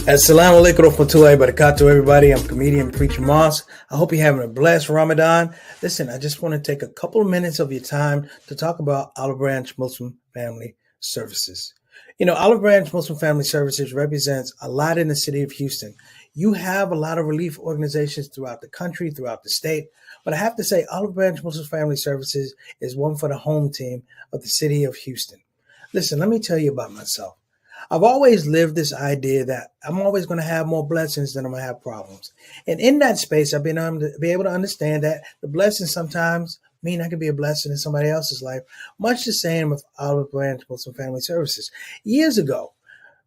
Assalamu alaikum warahmatullahi wabarakatuh, everybody. I'm comedian Preacher Moss. I hope you're having a blessed Ramadan. Listen, I just want to take a couple of minutes of your time to talk about Olive Branch Muslim Family Services. You know, Olive Branch Muslim Family Services represents a lot in the city of Houston. You have a lot of relief organizations throughout the country, throughout the state, but I have to say Olive Branch Muslim Family Services is one for the home team of the city of Houston. Listen, let me tell you about myself. I've always lived this idea that I'm always going to have more blessings than I'm going to have problems. And in that space, I've been able to understand that the blessings sometimes mean I can be a blessing in somebody else's life, much the same with Olive Branch Muslim Family Services. Years ago,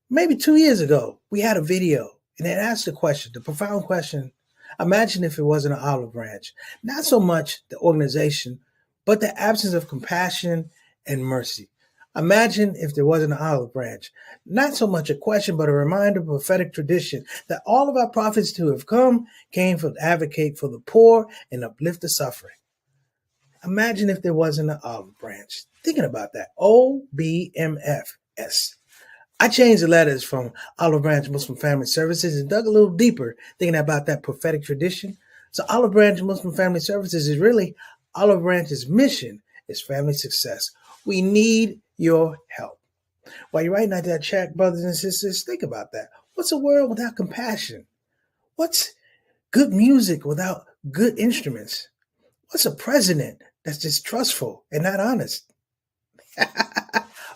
maybe 2 years ago, we had a video and it asked the profound question, imagine if it wasn't an olive branch. Not so much the organization, but the absence of compassion and mercy. Imagine if there wasn't an olive branch. Not so much a question, but a reminder of prophetic tradition that all of our prophets who have came to advocate for the poor and uplift the suffering. Imagine if there wasn't an olive branch. Thinking about that. OBMFS. I changed the letters from Olive Branch Muslim Family Services and dug a little deeper, thinking about that prophetic tradition. So Olive Branch Muslim Family Services is really Olive Branch's mission is family success. We need your help. While you're writing out that check, brothers and sisters, think about that. What's a world without compassion? What's good music without good instruments? What's a president that's distrustful and not honest?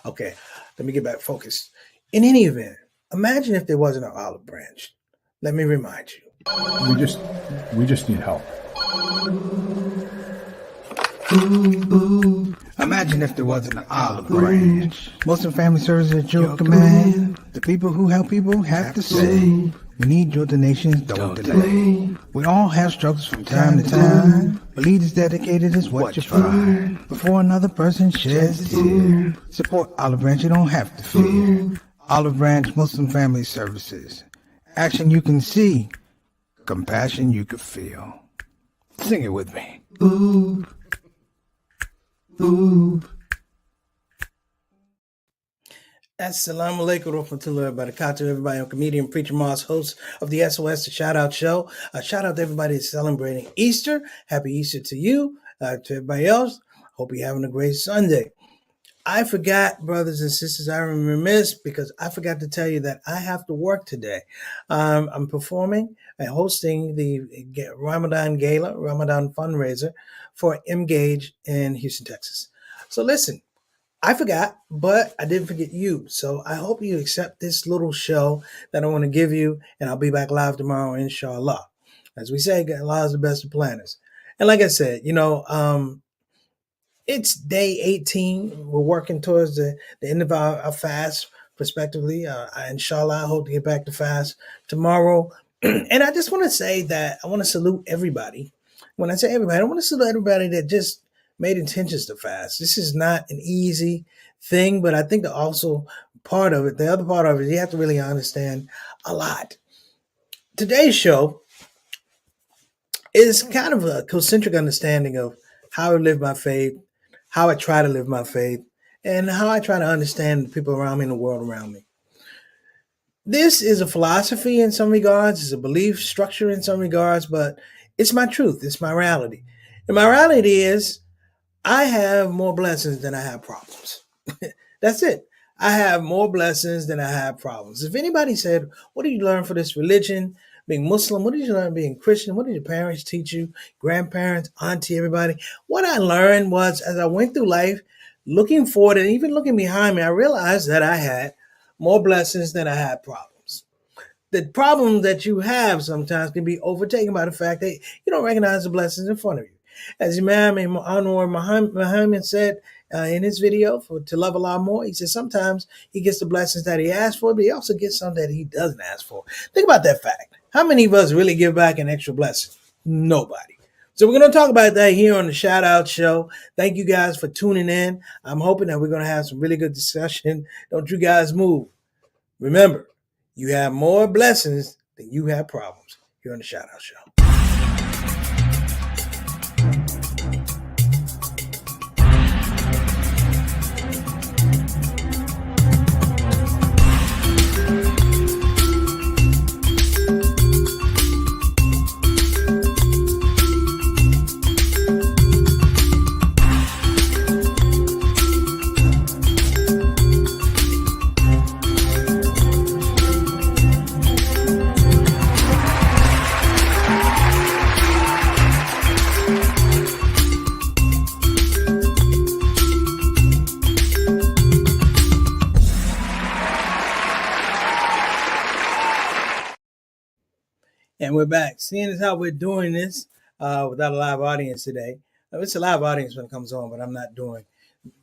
Okay, let me get back focused. In any event, imagine if there wasn't an olive branch. Let me remind you. We just need help. Imagine if there wasn't an olive branch. Muslim Family Services at your command. The people who help people have to say. We need your donations, don't delay. We all have struggles from time to time. But leaders dedicated is what you find. Before another person sheds a tear. Support Olive Branch, you don't have to fear. Olive Branch Muslim Family Services. Action you can see. Compassion you can feel. Sing it with me. Ooh. Ooh. Assalamu alaikum warahmatullahi wabarakatuh, everybody. I'm comedian Preacher Moss, host of the SOS the Shout Out Show. Shout out to everybody that's celebrating Easter. Happy Easter to you, to everybody else. Hope you're having a great Sunday. I forgot, brothers and sisters, I'm remiss because I forgot to tell you that I have to work today. I'm performing and hosting the Ramadan Gala, Ramadan fundraiser for Engage in Houston, Texas. So listen, I forgot, but I didn't forget you. So I hope you accept this little show that I want to give you, and I'll be back live tomorrow, inshallah. As we say, Allah is the best of planners. And like I said, it's day 18. We're working towards the end of our fast, prospectively. Inshallah, I hope to get back to fast tomorrow. And I just want to say that I want to salute everybody. When I say everybody, I want to salute everybody that just made intentions to fast. This is not an easy thing, but I think the other part of it, you have to really understand a lot. Today's show is kind of a concentric understanding of how I live my faith, how I try to live my faith, and how I try to understand the people around me and the world around me. This is a philosophy in some regards, it's a belief structure in some regards, but it's my truth, it's my reality. And my reality is I have more blessings than I have problems. That's it. I have more blessings than I have problems. If anybody said, what did you learn for this religion, being Muslim? What did you learn being Christian? What did your parents teach you? Grandparents, auntie, everybody? What I learned was as I went through life, looking forward and even looking behind me, I realized that I had more blessings than I had problems. the problem that you have sometimes can be overtaken by the fact that you don't recognize the blessings in front of you. As Imam Anwar Muhammad said in his video to love Allah more, he says sometimes he gets the blessings that he asked for, but he also gets some that he doesn't ask for. Think about that fact. How many of us really give back an extra blessing? Nobody. So we're going to talk about that here on the Shout Out Show. Thank you guys for tuning in. I'm hoping that we're going to have some really good discussion. Don't you guys move. Remember, you have more blessings than you have problems here on the Shout Out Show. And we're back. Seeing as how we're doing this without a live audience today. It's a live audience when it comes on, but I'm not doing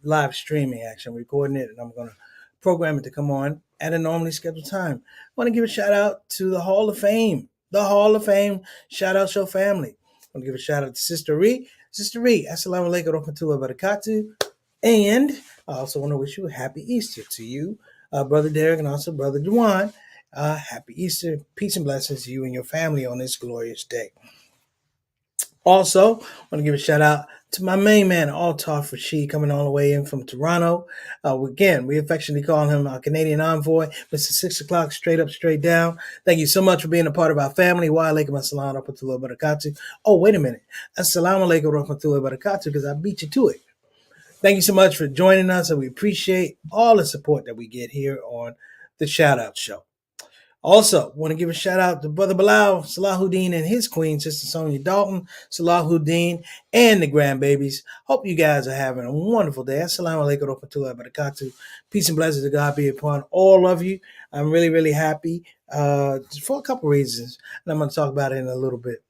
live streaming action. I'm recording it and I'm going to program it to come on at a normally scheduled time. I want to give a shout out to the Hall of Fame. The Hall of Fame Shout Out Show family. I want to give a shout out to Sister Ree. Sister Ree, Assalamu alaikum wa rahmatullahi wa barakatuh. And I also want to wish you a happy Easter to you, Brother Derek, and also Brother Dewan. Happy Easter, peace and blessings to you and your family on this glorious day. Also, I want to give a shout out to my main man, Altaf Rashid, coming all the way in from Toronto. Again, we affectionately call him our Canadian envoy, Mr. 6 o'clock, straight up, straight down. Thank you so much for being a part of our family. Wa alaikum assalam wa rahmatullahi wa barakatuh. Oh, wait a minute. Assalamu alaikum wa rahmatullahi wa barakatuh, because I beat you to it. Thank you so much for joining us, and we appreciate all the support that we get here on the Shout Out Show. Also, want to give a shout out to Brother Bilal Salahuddin and his queen, Sister Sonia Dalton Salahuddin, and the grandbabies. Hope you guys are having a wonderful day. Assalamu alaikum wa rahmatullahi wa barakatuh. Peace and blessings of God be upon all of you. I'm really, really happy for a couple reasons, and I'm going to talk about it in a little bit.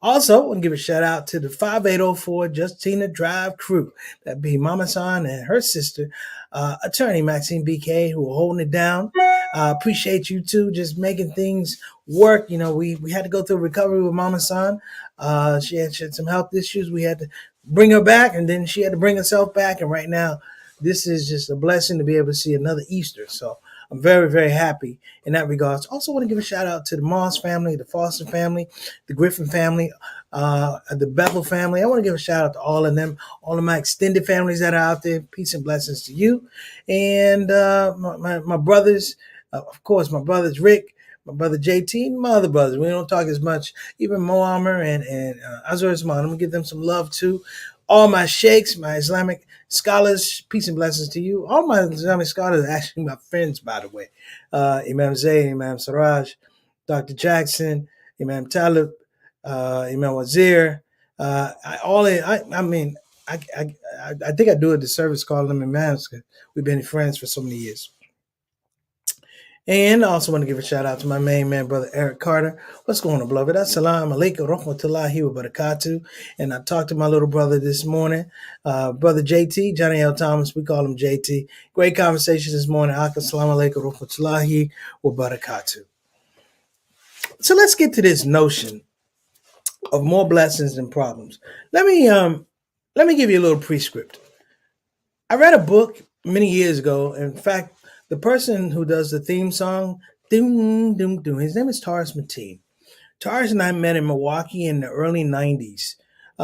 Also, I want to give a shout out to the 5804 Justina Drive crew. That'd be Mama San and her sister, attorney Maxine BK, who are holding it down. Appreciate you too, just making things work. You know, we had to go through recovery with Mama San. She had some health issues. We had to bring her back, and then she had to bring herself back. And right now, this is just a blessing to be able to see another Easter. So I'm very, very happy in that regards. Also want to give a shout out to the Moss family, the Foster family, the Griffin family, the Bethel family. I want to give a shout out to all of them, all of my extended families that are out there. Peace and blessings to you. And my brothers, of course, my brothers Rick, my brother JT, and my other brothers. We don't talk as much. Even Moammer and Azur Isman. I'm going to give them some love too. All my sheikhs, my Islamic scholars, peace and blessings to you. All my Islamic scholars are actually my friends, by the way. Imam Zayd, Imam Siraj, Dr. Jackson, Imam Talib, Imam Wazir. I think I do a disservice calling them imams because we've been friends for so many years. And I also want to give a shout out to my main man, Brother Eric Carter. What's going on, beloved? Assalamu alaikum rahmatullahi wa barakatuh. And I talked to my little brother this morning, Brother JT, Johnny L. Thomas. We call him JT. Great conversation this morning. Assalamu alaikum rahmatullahi wa barakatuh. So let's get to this notion of more blessings than problems. Let me give you a little prescript. I read a book many years ago. In fact, the person who does the theme song, doom, doom, doom, his name is Taurus Mateen. Taurus and I met in Milwaukee in the early 90s.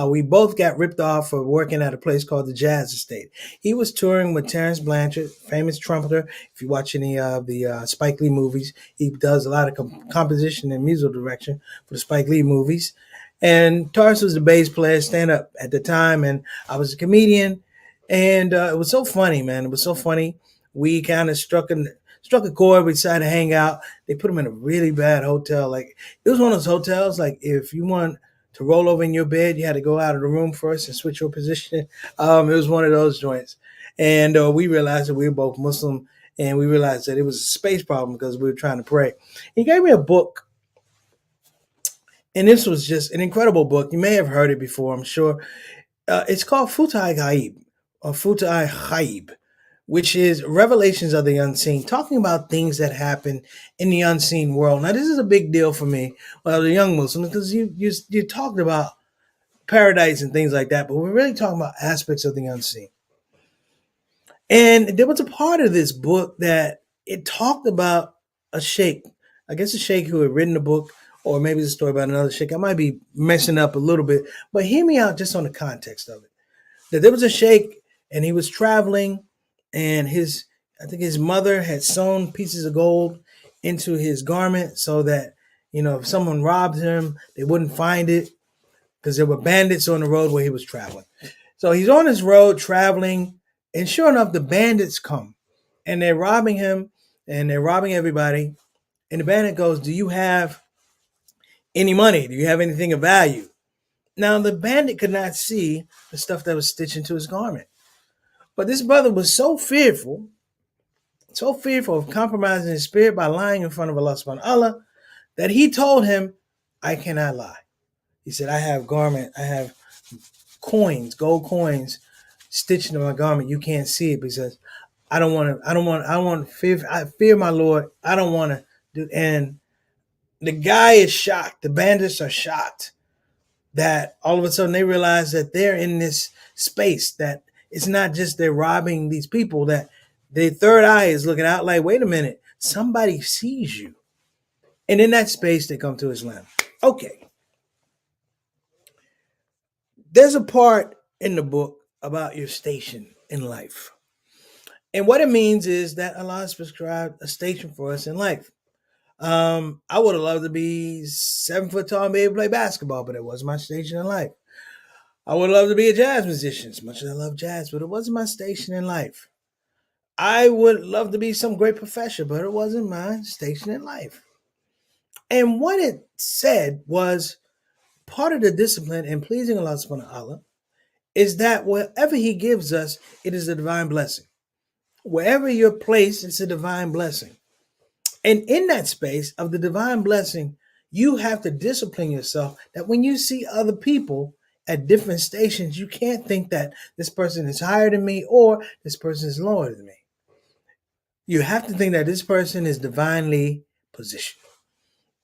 We both got ripped off for working at a place called the Jazz Estate. He was touring with Terrence Blanchard, famous trumpeter. If you watch any of the Spike Lee movies, he does a lot of composition and musical direction for the Spike Lee movies. And Taurus was the bass player, stand-up at the time, and I was a comedian. And it was so funny, man. It was so funny. We kind of struck a chord. We decided to hang out. They put him in a really bad hotel. Like, it was one of those hotels, like, if you want to roll over in your bed, you had to go out of the room first and switch your position. It was one of those joints. And we realized that we were both Muslim and we realized that it was a space problem because we were trying to pray. He gave me a book, and this was just an incredible book. You may have heard it before, I'm sure. It's called Futai Gaib, or Futai Gaib, which is Revelations of the Unseen, talking about things that happen in the unseen world. Now, this is a big deal for me, well, the young Muslims, because you talked about paradise and things like that, but we're really talking about aspects of the unseen. And there was a part of this book that it talked about a sheikh, I guess a sheikh who had written the book, or maybe it's a story about another sheikh. I might be messing up a little bit, but hear me out just on the context of it. That there was a sheikh and he was traveling, and I think his mother had sewn pieces of gold into his garment so that, if someone robbed him, they wouldn't find it because there were bandits on the road where he was traveling. So he's on his road traveling, and sure enough, the bandits come and they're robbing him and they're robbing everybody. And the bandit goes, "Do you have any money? Do you have anything of value?" Now, the bandit could not see the stuff that was stitched into his garment. But this brother was so fearful of compromising his spirit by lying in front of Allah subhanahu wa ta'ala, that he told him, "I cannot lie." He said, I have coins, gold coins stitched into my garment. You can't see it because I fear my Lord. I don't want to do. And the guy is shocked. The bandits are shocked that all of a sudden they realize that they're in this space, that it's not just they're robbing these people, that their third eye is looking out like, wait a minute, somebody sees you. And in that space, they come to Islam. Okay. There's a part in the book about your station in life. And what it means is that Allah has prescribed a station for us in life. I would have loved to be 7 foot tall and be able to play basketball, but it wasn't my station in life. I would love to be a jazz musician, as much as I love jazz, but it wasn't my station in life. I would love to be some great professor, but it wasn't my station in life. And what it said was part of the discipline in pleasing Allah subhanahu wa ta'ala is that wherever He gives us, it is a divine blessing. Wherever you're placed, it's a divine blessing. And in that space of the divine blessing, you have to discipline yourself that when you see other people at different stations, you can't think that this person is higher than me or this person is lower than me. You have to think that this person is divinely positioned.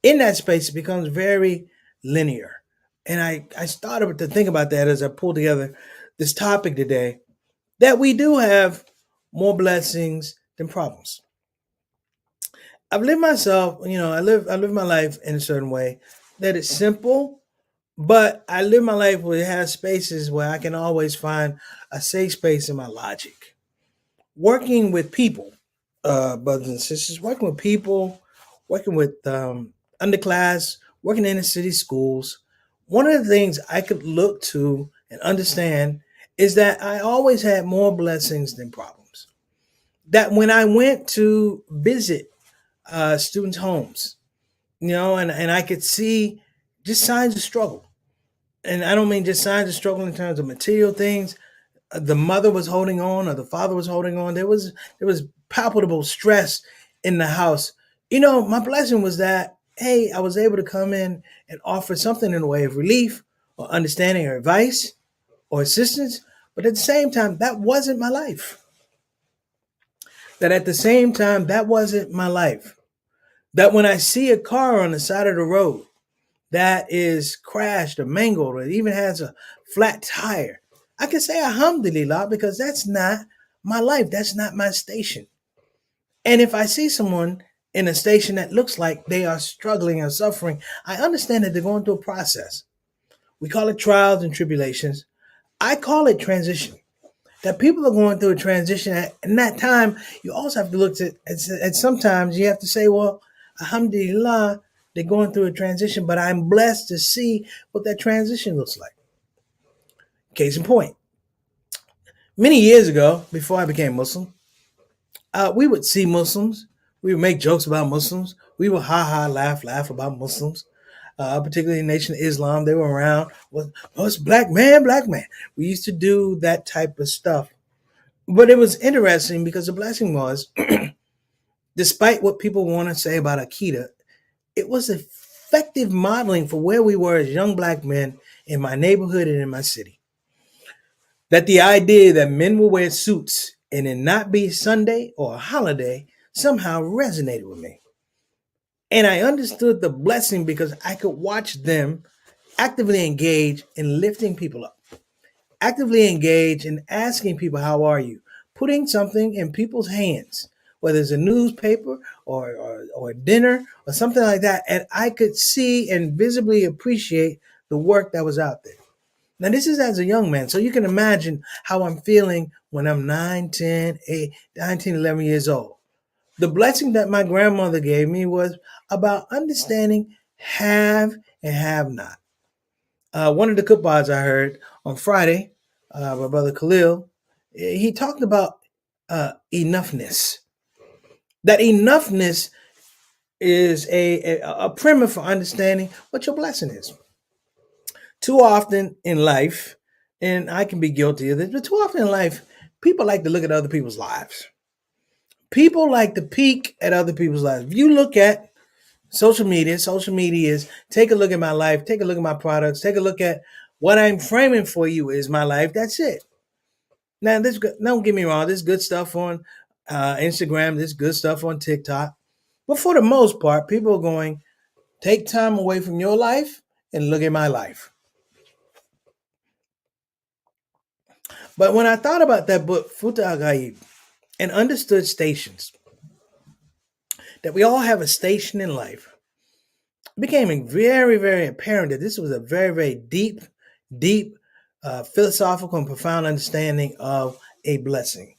In that space, it becomes very linear. And I started to think about that as I pulled together this topic today, that we do have more blessings than problems. I've lived myself, I live my life in a certain way that it's simple, but I live my life where it has spaces where I can always find a safe space in my logic. Working with people, brothers and sisters, working with people, working with underclass, working in the city schools, one of the things I could look to and understand is that I always had more blessings than problems. That when I went to visit students' homes, and I could see just signs of struggle. And I don't mean just signs of struggle in terms of material things. The mother was holding on or the father was holding on. There was palpable stress in the house. My blessing was that, hey, I was able to come in and offer something in the way of relief or understanding or advice or assistance. But at the same time, that wasn't my life. That when I see a car on the side of the road that is crashed or mangled or even has a flat tire, I can say alhamdulillah, because that's not my life. That's not my station. And if I see someone in a station that looks like they are struggling or suffering, I understand that they're going through a process. We call it trials and tribulations. I call it transition. That people are going through a transition. In that time, you also have to look at sometimes you have to say, well, alhamdulillah, they're going through a transition, but I'm blessed to see what that transition looks like. Case in point, many years ago, before I became Muslim, we would see Muslims. We would make jokes about Muslims. We would laugh about Muslims, particularly in the Nation of Islam. They were around. It's black man. We used to do that type of stuff. But it was interesting because the blessing was Despite what people want to say about Akita, it was effective modeling for where we were as young black men in my neighborhood and in my city. That the idea that men will wear suits and it not be Sunday or a holiday somehow resonated with me. And I understood the blessing because I could watch them actively engage in lifting people up, actively engage in asking people, how are you? Putting something in people's hands, whether it's a newspaper or dinner or something like that. And I could see and visibly appreciate the work that was out there. Now, this is as a young man, so you can imagine how I'm feeling when I'm 9, 10, 8, 19, 11 years old. The blessing that my grandmother gave me was about understanding have and have not. One of the cookbars I heard on Friday, my brother Khalil, he talked about enoughness. That enoughness is a primer for understanding what your blessing is. Too often in life, and I can be guilty of this, but too often in life, people like to look at other people's lives. People like to peek at other people's lives. If you look at social media is take a look at my life, take a look at my products, take a look at what I'm framing for you is my life. That's it. Now, don't get me wrong, there's good stuff on Instagram, there's good stuff on TikTok. But for the most part, people are going, take time away from your life and look at my life. But when I thought about that book, Futa Agaib, and understood stations, that we all have a station in life, it became very, very apparent that this was a very, very deep, philosophical and profound understanding of a blessing.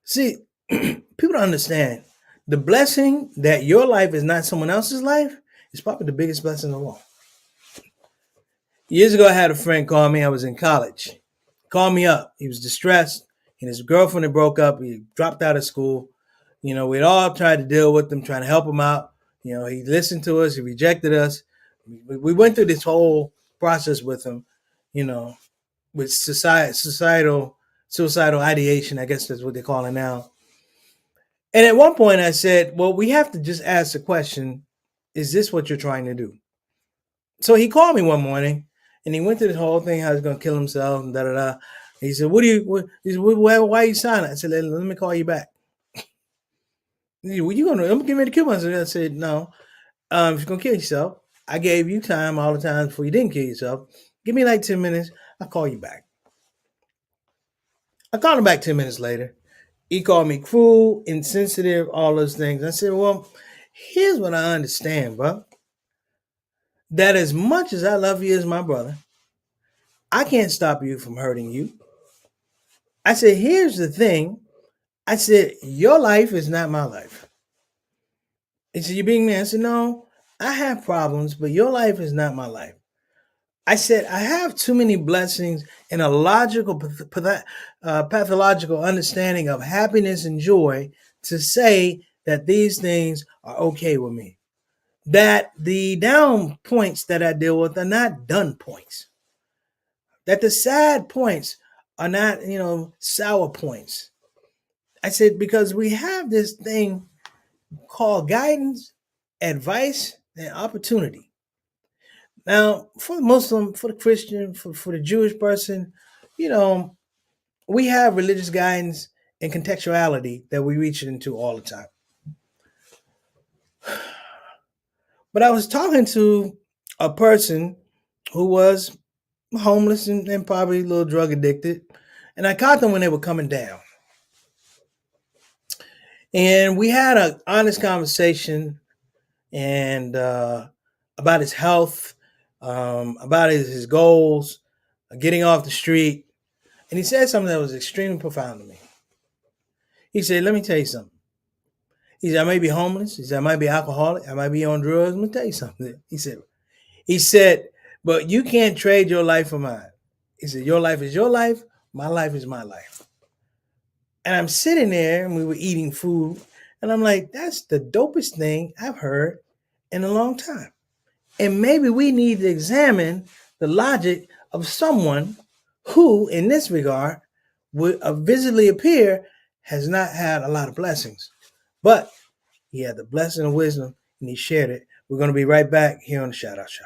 See, people don't understand the blessing that your life is not someone else's life is probably the biggest blessing of all. Years ago, I had a friend call me. I was in college. Called me up. He was distressed, and his girlfriend had broke up. He dropped out of school. We'd all tried to deal with him, trying to help him out. He listened to us. He rejected us. We went through this whole process with him, with societal suicidal ideation. I guess that's what they call it now. And at one point, I said, "Well, we have to just ask the question: is this what you're trying to do?" So he called me one morning, and he went through this whole thing how he's going to kill himself and da da da. He said, He said, why are you silent? I said, let me call you back. He said, you going to, I'm getting ready to kill myself. I said, no, if you're going to kill yourself, I gave you time all the times before you didn't kill yourself. Give me like 10 minutes. I'll call you back. I called him back 10 minutes later. He called me cruel, insensitive, all those things. I said, well, here's what I understand, bro. That as much as I love you as my brother, I can't stop you from hurting you. I said, here's the thing. I said, your life is not my life. He said, you're being mean. I said, no, I have problems, but your life is not my life. I said, I have too many blessings and a logical, pathological understanding of happiness and joy to say that these things are okay with me. That the down points that I deal with are not done points. That the sad points are not, sour points. I said, because we have this thing called guidance, advice, and opportunity. Now, for the Muslim, for the Christian, for the Jewish person, we have religious guidance and contextuality that we reach into all the time. But I was talking to a person who was homeless and probably a little drug addicted, and I caught them when they were coming down. And we had an honest conversation and about his health, about his goals, getting off the street. And he said something that was extremely profound to me. He said, let me tell you something. He said, I may be homeless. He said, I might be alcoholic. I might be on drugs. Let me tell you something. He said, but you can't trade your life for mine. He said, your life is your life. My life is my life. And I'm sitting there and we were eating food. And I'm like, that's the dopest thing I've heard in a long time. And maybe we need to examine the logic of someone who, in this regard, would visibly appear has not had a lot of blessings. but he had the blessing of wisdom and he shared it. We're going to be right back here on the Shout Out Show.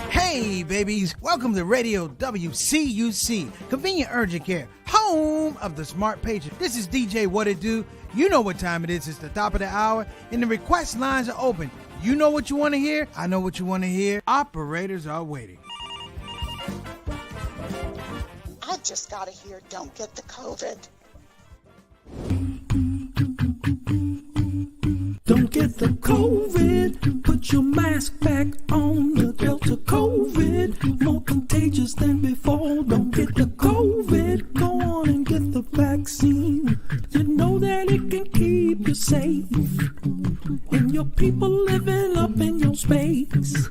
Hey, babies. Welcome to Radio WCUC, Convenient Urgent Care, home of the smart patient. This is DJ What It Do. You know what time it is. It's the top of the hour, and the request lines are open. You know what you want to hear. I know what you want to hear. Operators are waiting. I just got to hear Don't Get the COVID. Don't get the COVID. Put your mask back on. The Delta COVID, more contagious than before. Don't get the COVID. Go on and get the vaccine. You know that it can keep you safe, and your people living up in your space.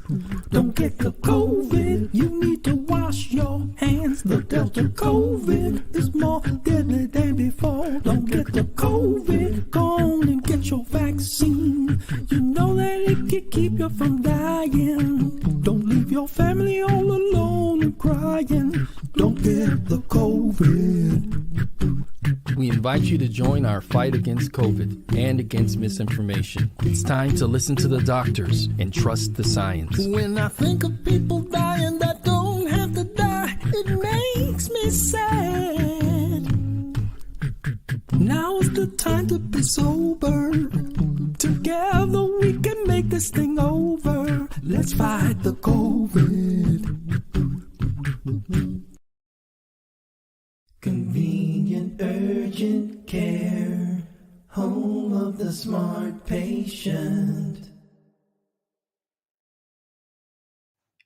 Don't get the COVID. You need to wash your hands. The Delta COVID is more deadly than before. Don't get the COVID. Go on and get your vaccine. You know that it can keep you from dying. Don't leave your family all alone and crying. Don't get the COVID. We invite you to join our fight against COVID and against misinformation. It's time to listen to the doctors and trust the science. When I think of people dying that don't have to die, it makes me sad. Now's the time to be sober. Together we can make this thing over. Let's fight the COVID. Convenient urgent care, home of the smart patient.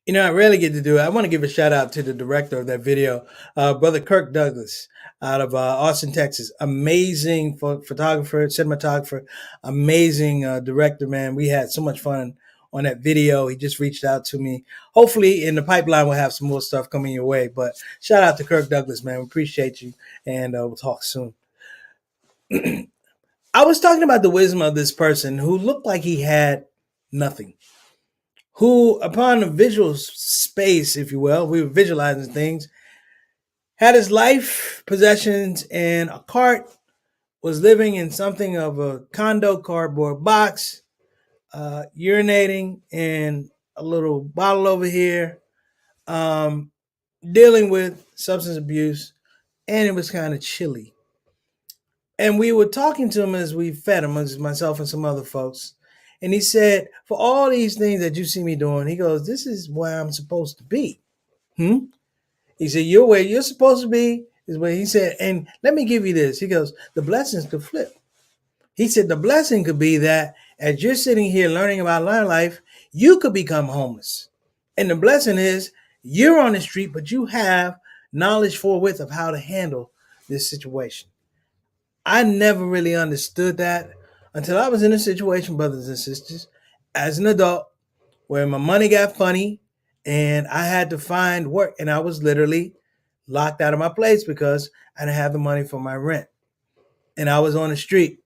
You know, I rarely get to do it. I want to give a shout out to the director of that video, Brother Kirk Douglas out of Austin, Texas. Amazing photographer, cinematographer, amazing director, man. We had so much fun on that video. He just reached out to me. Hopefully in the pipeline, we'll have some more stuff coming your way. But shout out to Kirk Douglas, man. We appreciate you, and we'll talk soon. I was talking about the wisdom of this person who looked like he had nothing, who upon a visual space, if you will, we were visualizing things, had his life, possessions, and a cart, was living in something of a condo cardboard box, urinating in a little bottle over here, dealing with substance abuse, and it was kind of chilly. And we were talking to him as we fed him, as myself and some other folks. And he said, for all these things that you see me doing, he goes, this is where I'm supposed to be. He said, you're where you're supposed to be is where he said, and let me give you this. He goes, the blessings could flip. He said, the blessing could be that as you're sitting here learning about life, you could become homeless. And the blessing is you're on the street, but you have knowledge forthwith of how to handle this situation. I never really understood that until I was in a situation, brothers and sisters, as an adult, where my money got funny and I had to find work. And I was literally locked out of my place because I didn't have the money for my rent. And I was on the street.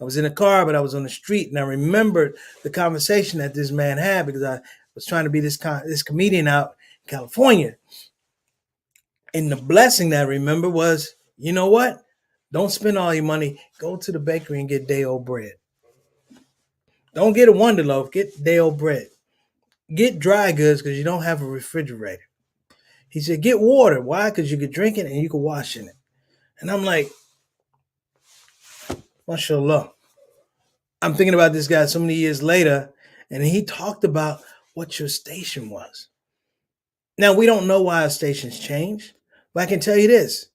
I was in a car, but I was on the street. And I remembered the conversation that this man had because I was trying to be this comedian out in California. And the blessing that I remember was, you know what? Don't spend all your money. Go to the bakery and get day-old bread. Don't get a Wonder Loaf. Get day-old bread. Get dry goods because you don't have a refrigerator. He said, get water. Why? Because you could drink it and you could wash in it. And I'm like, mashallah. I'm thinking about this guy so many years later, and he talked about what your station was. Now, we don't know why our stations change, but I can tell you this.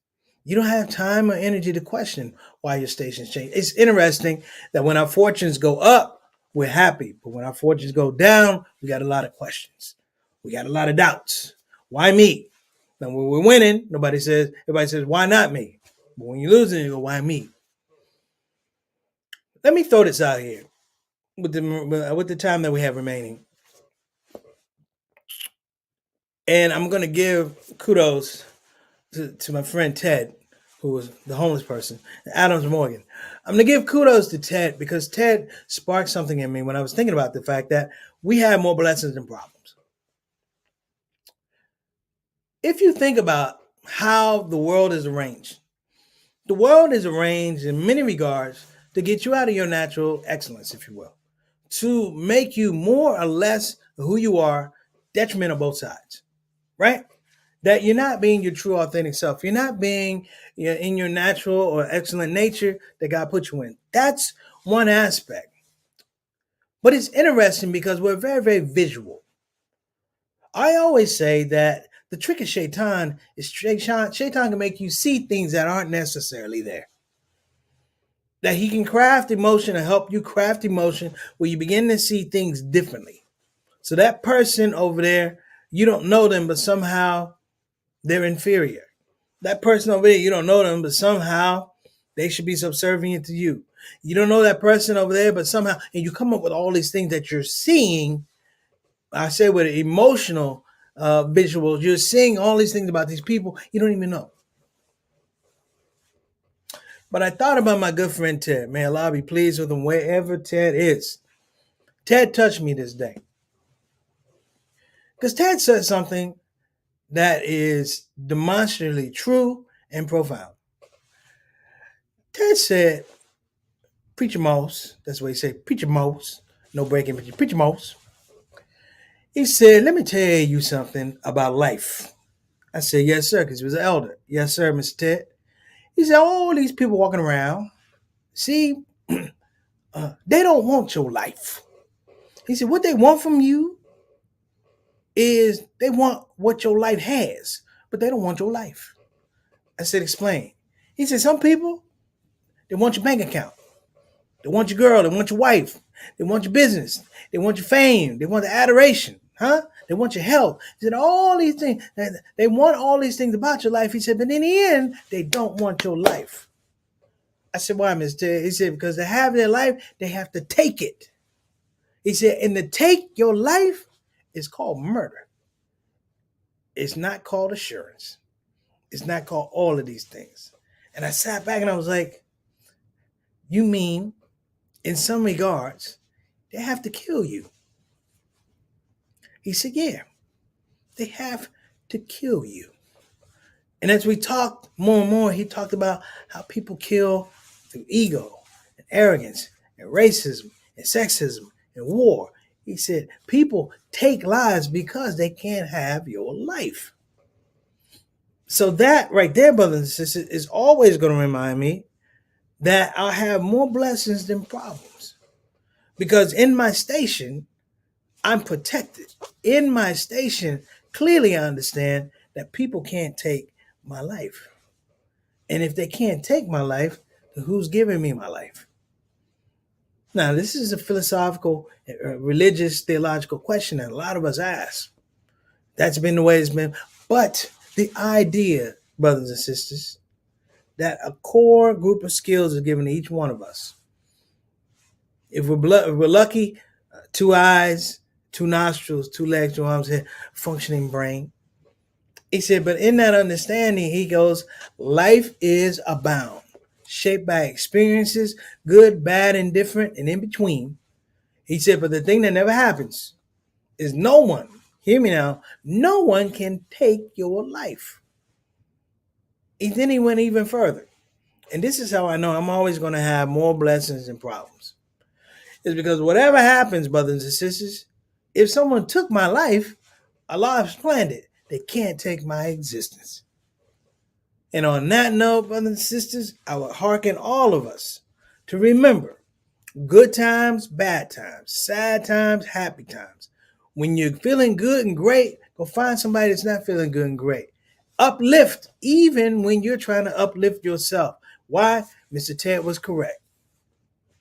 You don't have time or energy to question why your stations change. It's interesting that when our fortunes go up, we're happy. But when our fortunes go down, we got a lot of questions. We got a lot of doubts. Why me? Now, when we're winning, everybody says, why not me? But when you're losing, you go, why me? Let me throw this out here with the time that we have remaining. And I'm going to give kudos to my friend Ted, who was the homeless person, Adams Morgan. I'm going to give kudos to Ted because Ted sparked something in me when I was thinking about the fact that we have more blessings than problems. If you think about how the world is arranged. The world is arranged in many regards to get you out of your natural excellence, if you will, to make you more or less who you are, detriment on both sides, right? That you're not being your true, authentic self. You're not being in your natural or excellent nature that God put you in. That's one aspect. But it's interesting because we're very, very visual. I always say that the trick of Shaitan is Shaitan can make you see things that aren't necessarily there. That he can craft emotion and help you craft emotion where you begin to see things differently. So that person over there, you don't know them, but somehow they're inferior. That person over there, you don't know them, but somehow they should be subservient to you. You don't know that person over there, but somehow, and you come up with all these things that you're seeing. I say with emotional visuals, you're seeing all these things about these people you don't even know. But I thought about my good friend Ted. May Allah be pleased with him wherever Ted is. Ted touched me this day. Because Ted said something that is demonstrably true and profound. Ted said, Preacher Moss, that's what he said, Preacher Moss, no breaking, Preacher Moss. He said, let me tell you something about life. I said, yes, sir, because he was an elder. Yes, sir, Mr. Ted. He said, all these people walking around, see, they don't want your life. He said, what they want from you is they want what your life has, but they don't want your life. I said, explain. He said, some people, they want your bank account. They want your girl. They want your wife. They want your business. They want your fame. They want the adoration. They want your health. He said, all these things. They want all these things about your life. He said, but in the end, they don't want your life. I said, why, Mr. Ted? He said, because to have their life, they have to take it. He said, and to take your life is called murder. It's not called assurance. It's not called all of these things. And I sat back and I was like, you mean in some regards, they have to kill you? He said, yeah, they have to kill you. And as we talked more and more, he talked about how people kill through ego and arrogance and racism and sexism and war. He said, people take lives because they can't have your life. So that right there, brothers and sisters, is always going to remind me that I have more blessings than problems. Because in my station, I'm protected. In my station, clearly I understand that people can't take my life. And if they can't take my life, then who's giving me my life? Now, this is a philosophical, religious, theological question that a lot of us ask. That's been the way it's been. But the idea, brothers and sisters, that a core group of skills is given to each one of us. If we're lucky, 2 eyes, 2 nostrils, 2 legs, 2 arms, head, functioning brain. He said, but in that understanding, he goes, life is abound, shaped by experiences, good, bad, indifferent, and in between. He said, but the thing that never happens is no one, hear me now, no one can take your life. And then he went even further. And this is how I know I'm always going to have more blessings than problems. It's because whatever happens, brothers and sisters, if someone took my life, Allah has planned it. They can't take my existence. And on that note, brothers and sisters, I would hearken all of us to remember good times, bad times, sad times, happy times. When you're feeling good and great, go find somebody that's not feeling good and great. Uplift, even when you're trying to uplift yourself. Why? Mr. Ted was correct.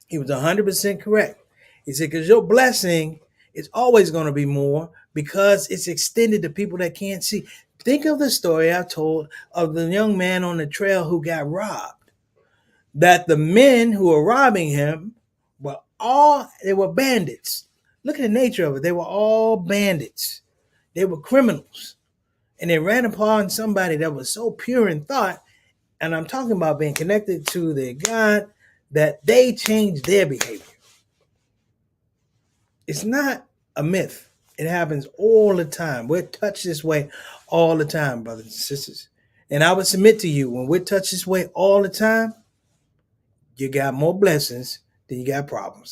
He was 100% correct. He said, because your blessing is always going to be more because it's extended to people that can't see. Think of the story I told of the young man on the trail who got robbed. That the men who were robbing him they were bandits. Look at the nature of it. They were all bandits. They were criminals. And they ran upon somebody that was so pure in thought, and I'm talking about being connected to their God, that they changed their behavior. It's not a myth. It happens all the time. We're touched this way all the time, brothers and sisters. And I would submit to you, when we're touched this way all the time, you got more blessings than you got problems.